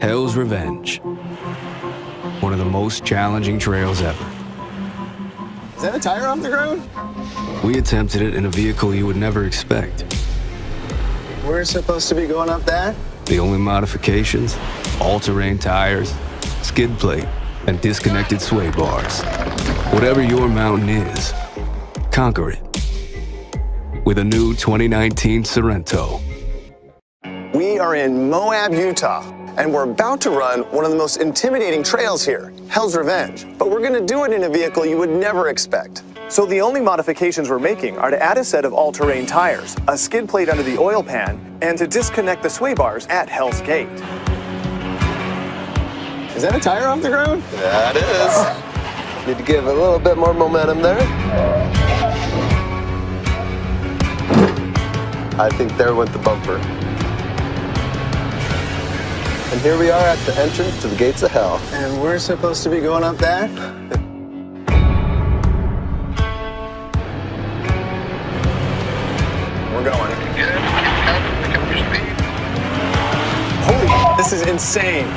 Hell's Revenge. One of the most challenging trails ever. Is that a tire off the ground? We attempted it in a vehicle you would never expect. We're supposed to be going up that? The only modifications? All-terrain tires, skid plate, and disconnected sway bars. Whatever your mountain is, conquer it. With a new 2019 Sorento. We are in Moab, Utah, and we're about to run one of the most intimidating trails here, Hell's Revenge. But we're gonna do it in a vehicle you would never expect. So the only modifications we're making are to add a set of all-terrain tires, a skid plate under the oil pan, and to disconnect the sway bars at Hell's Gate. Is that a tire off the ground? That is. Need to give it a little bit more momentum there. I think there went the bumper. And here we are at the entrance to the gates of hell. And we're supposed to be going up that? We're going. Holy, this is insane.